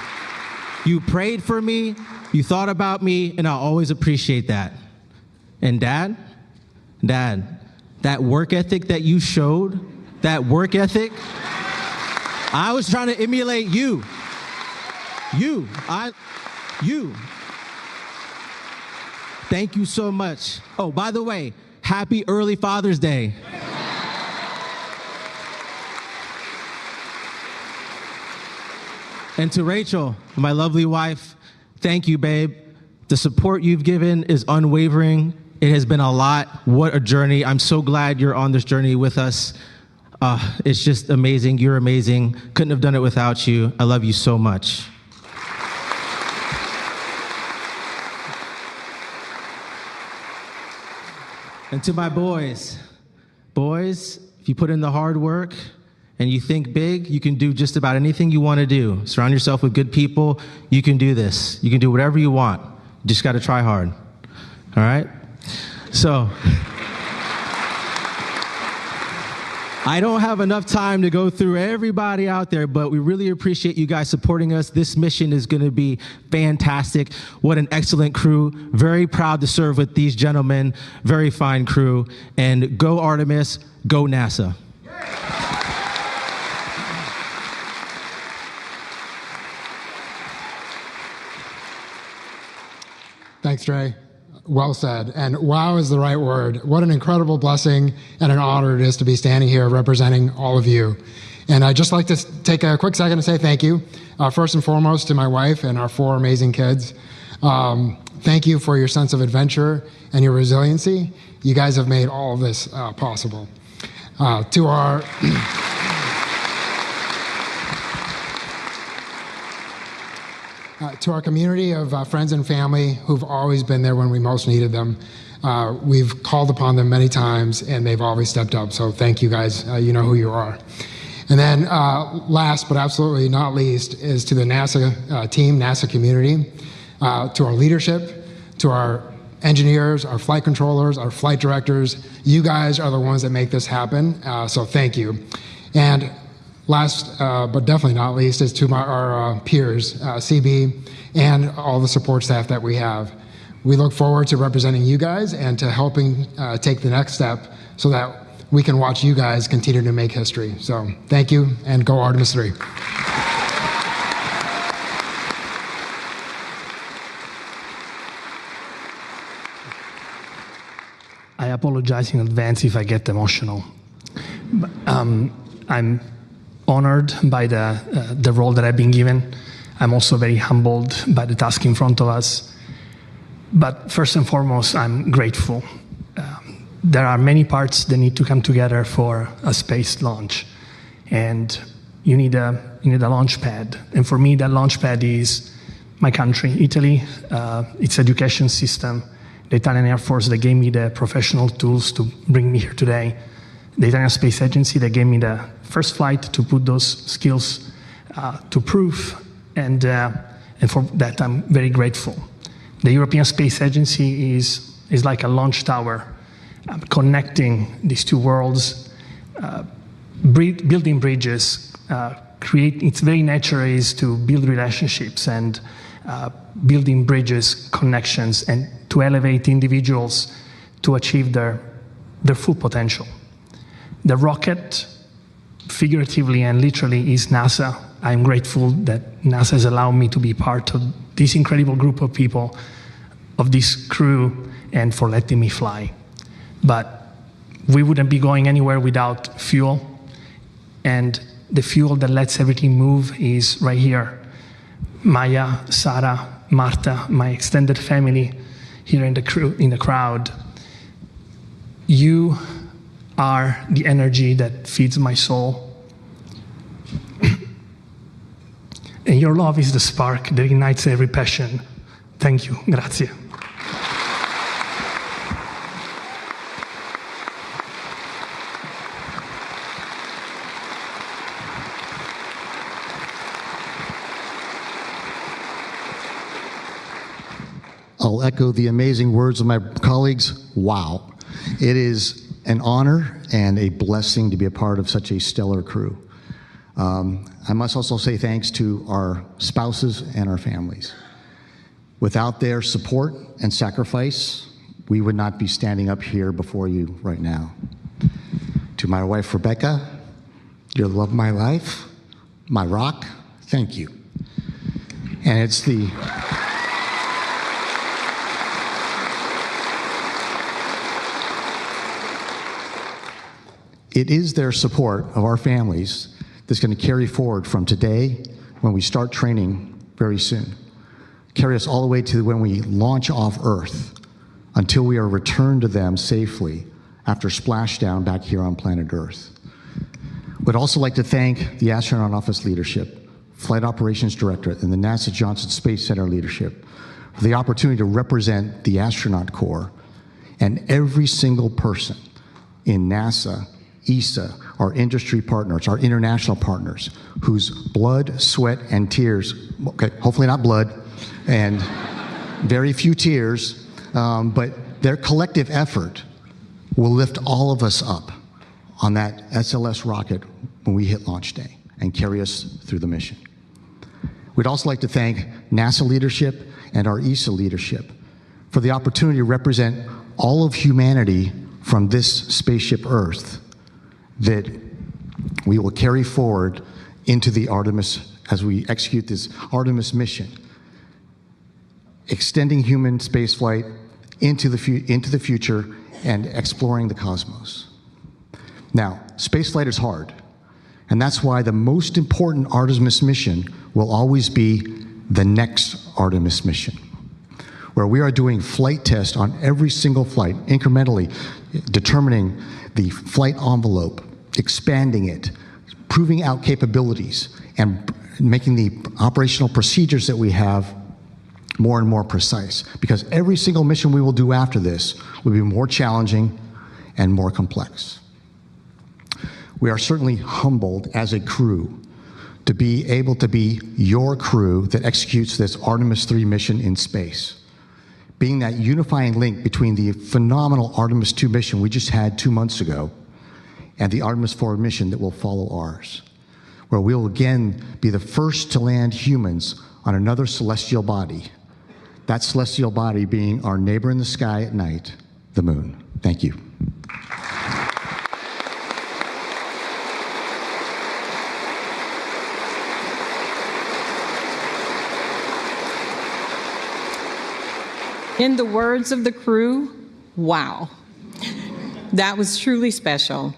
you prayed for me, you thought about me, and I always appreciate that. And Dad, that work ethic that you showed, I was trying to emulate you. Thank you so much. Oh, by the way, happy early Father's Day. And to Rachel, my lovely wife, thank you, babe. The support you've given is unwavering. It has been a lot. What a journey. I'm so glad you're on this journey with us. It's just amazing. You're amazing. Couldn't have done it without you. I love you so much. And to my boys, if you put in the hard work, and you think big, you can do just about anything you want to do. Surround yourself with good people. You can do this. You can do whatever you want. You just got to try hard. All right? So, I don't have enough time to go through everybody out there, but we really appreciate you guys supporting us. This mission is going to be fantastic. What an excellent crew. Very proud to serve with these gentlemen. Very fine crew. And go Artemis, go NASA. Thanks, Trey. Well said. And wow is the right word. What an incredible blessing and an honor it is to be standing here representing all of you. And I'd just like to take a quick second to say thank you, first and foremost, to my wife and our 4 amazing kids. Thank you for your sense of adventure and your resiliency. You guys have made all of this possible. To our... To our community of friends and family who've always been there when we most needed them, we've called upon them many times and they've always stepped up. So thank you guys. You know who you are. And then last but absolutely not least is to the NASA team, NASA community, to our leadership, to our engineers, our flight controllers, our flight directors. You guys are the ones that make this happen. So thank you. And last, but definitely not least, is to our peers, CB, and all the support staff that we have. We look forward to representing you guys and to helping take the next step so that we can watch you guys continue to make history. So thank you, and go Artemis III. I apologize in advance if I get emotional. I'm honored by the role that I've been given. I'm also very humbled by the task in front of us. But first and foremost, I'm grateful. There are many parts that need to come together for a space launch. And you need a launch pad. And for me, that launch pad is my country, Italy, its education system, the Italian Air Force that gave me the professional tools to bring me here today, the Italian Space Agency that gave me the first flight to put those skills to proof, and for that I'm very grateful. The European Space Agency is like a launch tower, connecting these two worlds, building bridges. Its very nature is to build relationships and building bridges, connections, and to elevate individuals to achieve their full potential. The rocket, figuratively and literally, is NASA. I'm grateful that NASA has allowed me to be part of this incredible group of people, of this crew, and for letting me fly. But we wouldn't be going anywhere without fuel, and the fuel that lets everything move is right here. Maya, Sarah, Marta, my extended family here in the crowd. You are the energy that feeds my soul. And your love is the spark that ignites every passion. Thank you. Grazie. I'll echo the amazing words of my colleagues. Wow. It is an honor and a blessing to be a part of such a stellar crew. I must also say thanks to our spouses and our families. Without their support and sacrifice, we would not be standing up here before you right now. To my wife, Rebecca, your love of my life, my rock, thank you. And it's It is their support of our families that's going to carry forward from today when we start training very soon. Carry us all the way to when we launch off Earth until we are returned to them safely after splashdown back here on planet Earth. Would also like to thank the Astronaut Office leadership, Flight Operations Directorate, and the NASA Johnson Space Center leadership for the opportunity to represent the astronaut corps and every single person in NASA, ESA, our industry partners, our international partners, whose blood, sweat, and tears, okay, hopefully not blood, and very few tears, but their collective effort will lift all of us up on that SLS rocket when we hit launch day and carry us through the mission. We'd also like to thank NASA leadership and our ESA leadership for the opportunity to represent all of humanity from this spaceship Earth that we will carry forward into the Artemis, as we execute this Artemis mission, extending human spaceflight into the future and exploring the cosmos. Now, spaceflight is hard, and that's why the most important Artemis mission will always be the next Artemis mission, where we are doing flight tests on every single flight, incrementally determining the flight envelope, expanding it, proving out capabilities, and making the operational procedures that we have more and more precise, because every single mission we will do after this will be more challenging and more complex. We are certainly humbled as a crew to be able to be your crew that executes this Artemis III mission in space, being that unifying link between the phenomenal Artemis II mission we just had 2 months ago and the Artemis IV mission that will follow ours, where we will again be the first to land humans on another celestial body, that celestial body being our neighbor in the sky at night, the moon. Thank you. In the words of the crew, wow. That was truly special.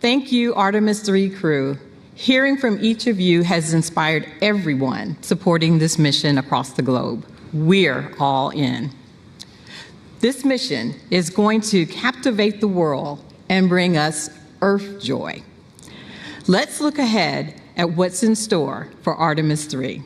Thank you, Artemis III crew. Hearing from each of you has inspired everyone supporting this mission across the globe. We're all in. This mission is going to captivate the world and bring us Earth joy. Let's look ahead at what's in store for Artemis III.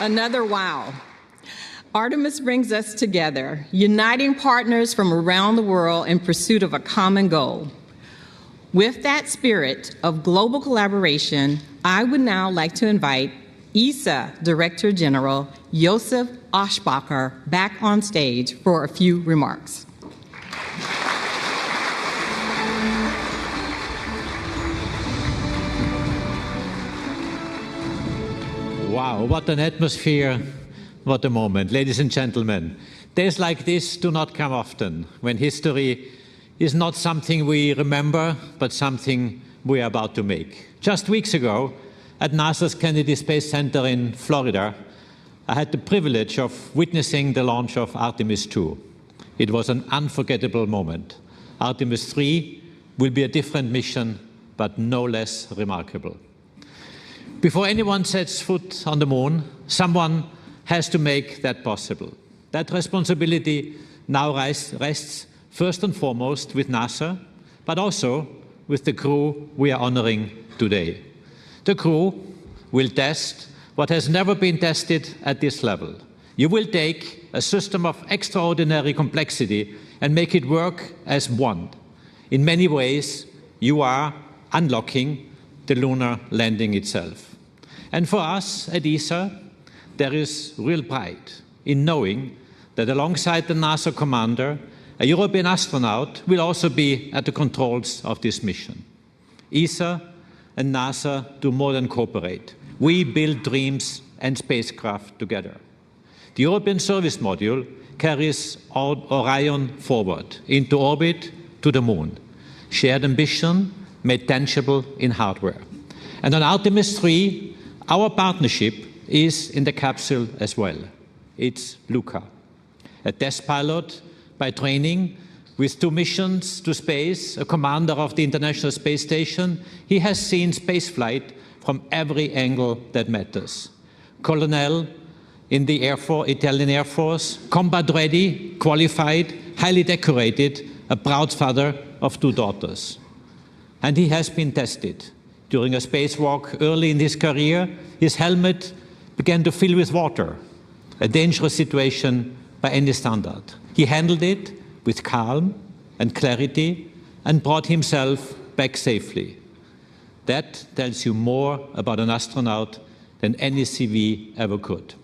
Another wow. Artemis brings us together, uniting partners from around the world in pursuit of a common goal. With that spirit of global collaboration, I would now like to invite ESA Director General Josef Aschbacher back on stage for a few remarks. Wow, what an atmosphere, what a moment. Ladies and gentlemen, days like this do not come often, when history is not something we remember, but something we are about to make. Just weeks ago, at NASA's Kennedy Space Center in Florida, I had the privilege of witnessing the launch of Artemis II. It was an unforgettable moment. Artemis III will be a different mission, but no less remarkable. Before anyone sets foot on the moon, someone has to make that possible. That responsibility now rests first and foremost with NASA, but also with the crew we are honoring today. The crew will test what has never been tested at this level. You will take a system of extraordinary complexity and make it work as one. In many ways, you are unlocking the lunar landing itself. And for us at ESA, there is real pride in knowing that alongside the NASA commander, a European astronaut will also be at the controls of this mission. ESA and NASA do more than cooperate. We build dreams and spacecraft together. The European Service Module carries Orion forward into orbit to the moon. Shared ambition made tangible in hardware. And on Artemis III, our partnership is in the capsule as well. It's Luca, a test pilot by training, With 2 missions to space, a commander of the International Space Station, he has seen spaceflight from every angle that matters. Colonel in the Italian Air Force, combat ready, qualified, highly decorated, a proud father of 2 daughters. And he has been tested. During a spacewalk early in his career, his helmet began to fill with water, a dangerous situation by any standard. He handled it with calm and clarity and brought himself back safely. That tells you more about an astronaut than any CV ever could.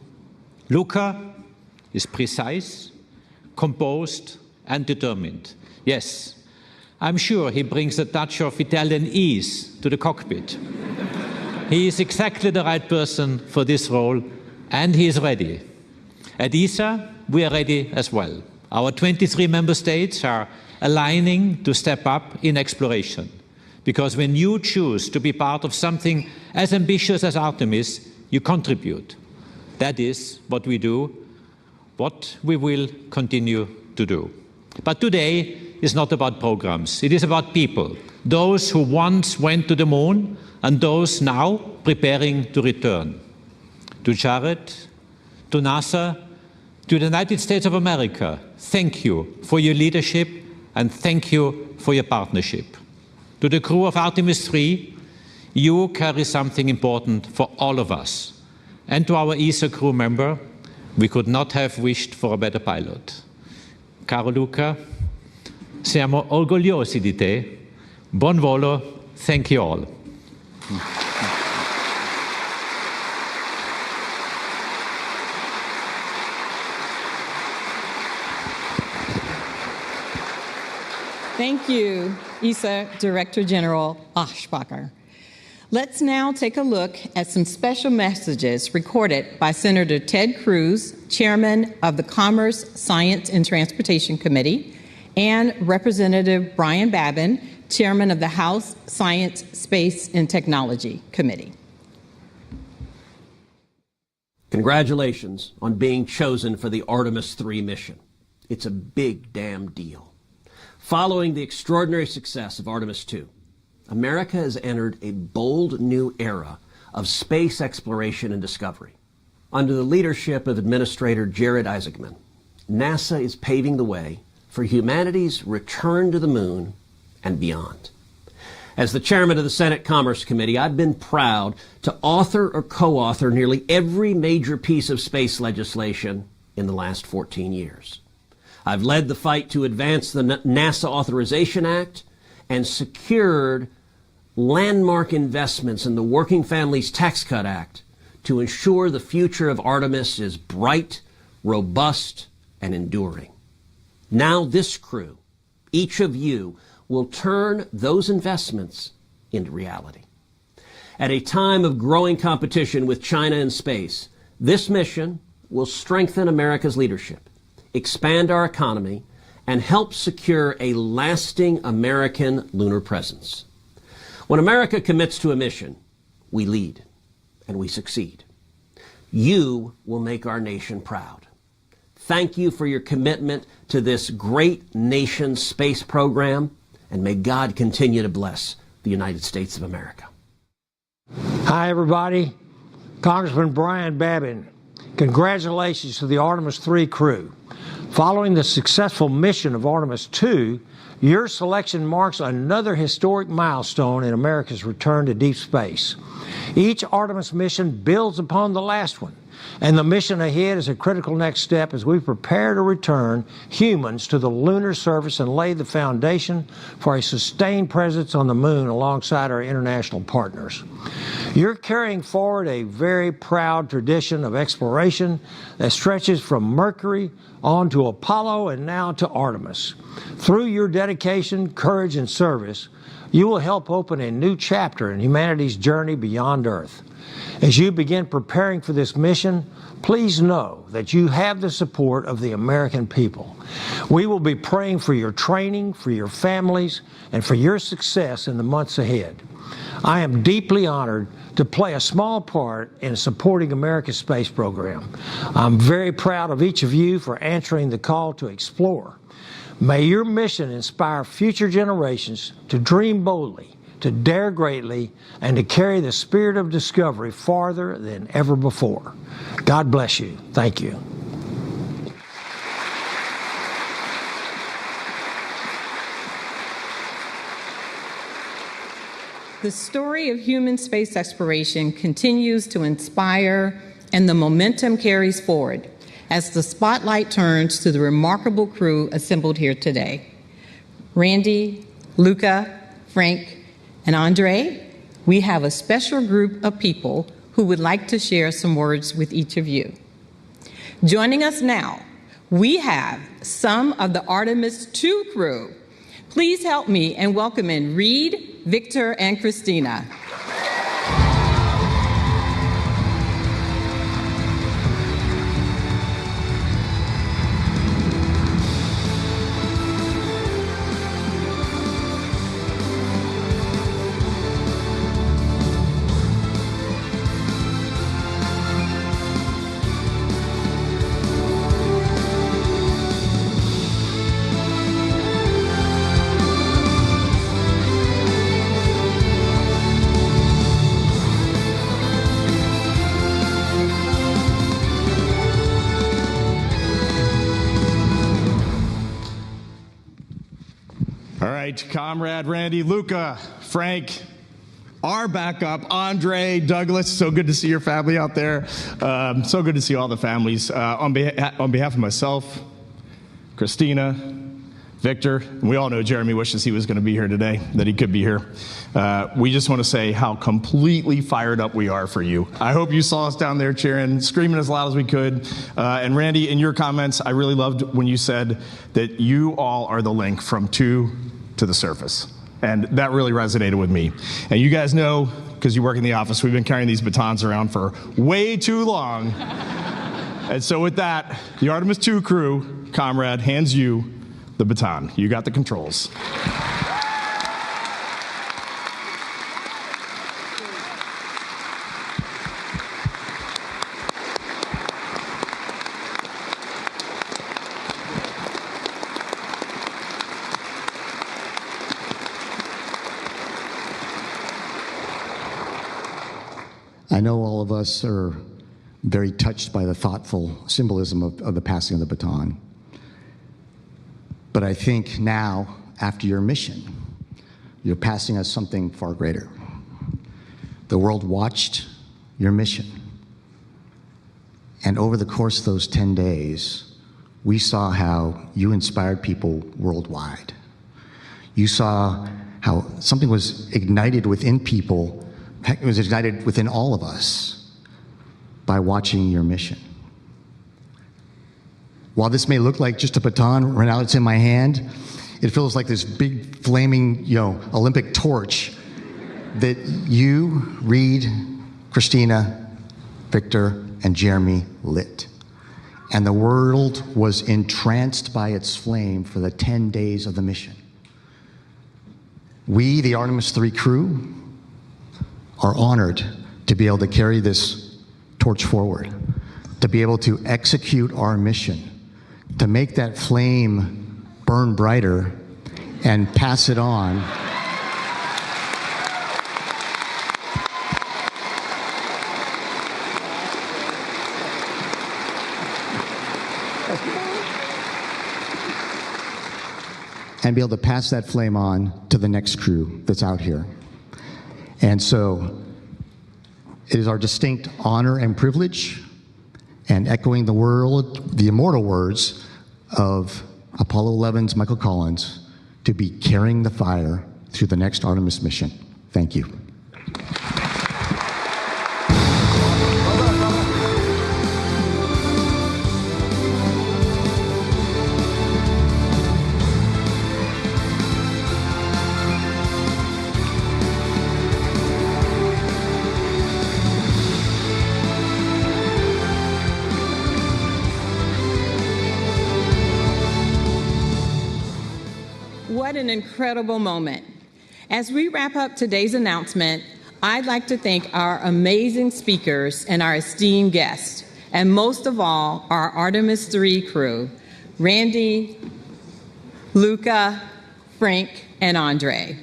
Luca is precise, composed, and determined. Yes, I'm sure he brings a touch of Italian ease to the cockpit. He is exactly the right person for this role, and he is ready. At ESA, we are ready as well. Our 23 member states are aligning to step up in exploration. Because when you choose to be part of something as ambitious as Artemis, you contribute. That is what we do, what we will continue to do. But today is not about programs. It is about people, those who once went to the moon and those now preparing to return. To Jared, to NASA, to the United States of America, thank you for your leadership and thank you for your partnership. To the crew of Artemis III, you carry something important for all of us. And to our ESA crew member, we could not have wished for a better pilot. Caro Luca, siamo orgogliosi di te. Buon volo. Thank you all. Thank you, ESA Director General Aschbacher. Let's now take a look at some special messages recorded by Senator Ted Cruz, Chairman of the Commerce, Science, and Transportation Committee, and Representative Brian Babin, Chairman of the House Science, Space, and Technology Committee. Congratulations on being chosen for the Artemis III mission. It's a big damn deal. Following the extraordinary success of Artemis II, America has entered a bold new era of space exploration and discovery. Under the leadership of Administrator Jared Isaacman, NASA is paving the way for humanity's return to the moon and beyond. As the chairman of the Senate Commerce Committee, I've been proud to author or co-author nearly every major piece of space legislation in the last 14 years. I've led the fight to advance the NASA Authorization Act and secured landmark investments in the Working Families Tax Cut Act to ensure the future of Artemis is bright, robust, and enduring. Now this crew, each of you, will turn those investments into reality. At a time of growing competition with China in space, this mission will strengthen America's leadership, expand our economy, and help secure a lasting American lunar presence. When America commits to a mission, we lead and we succeed. You will make our nation proud. Thank you for your commitment to this great nation's space program, and may God continue to bless the United States of America. Hi, everybody. Congressman Brian Babin. Congratulations to the Artemis III crew. Following the successful mission of Artemis II, your selection marks another historic milestone in America's return to deep space. Each Artemis mission builds upon the last one, and the mission ahead is a critical next step as we prepare to return humans to the lunar surface and lay the foundation for a sustained presence on the moon alongside our international partners. You're carrying forward a very proud tradition of exploration that stretches from Mercury on to Apollo and now to Artemis. Through your dedication, courage, and service, you will help open a new chapter in humanity's journey beyond Earth. As you begin preparing for this mission, please know that you have the support of the American people. We will be praying for your training, for your families, and for your success in the months ahead. I am deeply honored to play a small part in supporting America's space program. I'm very proud of each of you for answering the call to explore. May your mission inspire future generations to dream boldly, to dare greatly, and to carry the spirit of discovery farther than ever before. God bless you. Thank you. The story of human space exploration continues to inspire, and the momentum carries forward as the spotlight turns to the remarkable crew assembled here today. Randy, Luca, Frank, and Andre, we have a special group of people who would like to share some words with each of you. Joining us now, we have some of the Artemis II crew. Please help me in welcoming Reed, Victor, and Christina. Comrade Randy, Luca, Frank, our backup, Andre, Douglas. So good to see your family out there. So good to see all the families. On behalf of myself, Christina, Victor, and we all know Jeremy wishes he was going to be here today, that he could be here. We just want to say how completely fired up we are for you. I hope you saw us down there cheering, screaming as loud as we could. And Randy, in your comments, I really loved when you said that you all are the link from two to the surface. And that really resonated with me. And you guys know, because you work in the office, we've been carrying these batons around for way too long. And so with that, the Artemis II crew, comrade, hands you the baton. You got the controls. I know all of us are very touched by the thoughtful symbolism of the passing of the baton. But I think now, after your mission, you're passing us something far greater. The world watched your mission. And over the course of those 10 days, we saw how you inspired people worldwide. You saw how something was ignited within people. It was ignited within all of us by watching your mission. While this may look like just a baton, right now it's in my hand, it feels like this big flaming, Olympic torch that you, Reed, Christina, Victor, and Jeremy lit. And the world was entranced by its flame for the 10 days of the mission. We, the Artemis III crew, are honored to be able to carry this torch forward, to be able to execute our mission, to make that flame burn brighter and pass it on. And be able to pass that flame on to the next crew that's out here. And so it is our distinct honor and privilege, and echoing the immortal words of Apollo 11's Michael Collins, to be carrying the fire through the next Artemis mission. Thank you. What an incredible moment. As we wrap up today's announcement, I'd like to thank our amazing speakers and our esteemed guests, and most of all, our Artemis III crew, Randy, Luca, Frank, and Andre.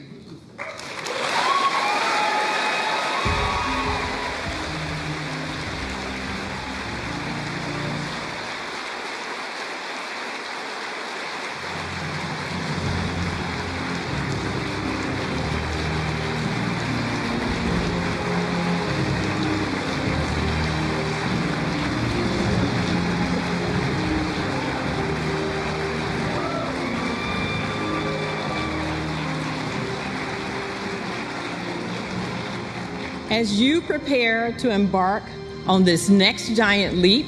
As you prepare to embark on this next giant leap,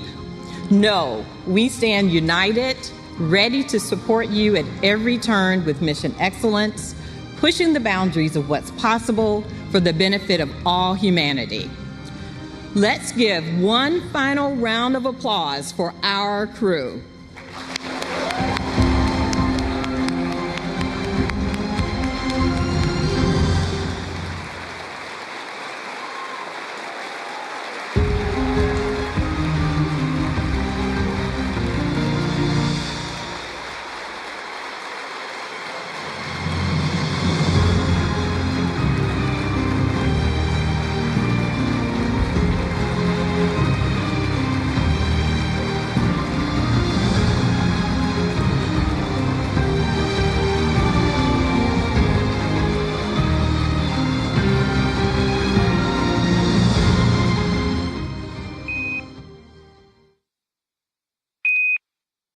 know we stand united, ready to support you at every turn with mission excellence, pushing the boundaries of what's possible for the benefit of all humanity. Let's give one final round of applause for our crew.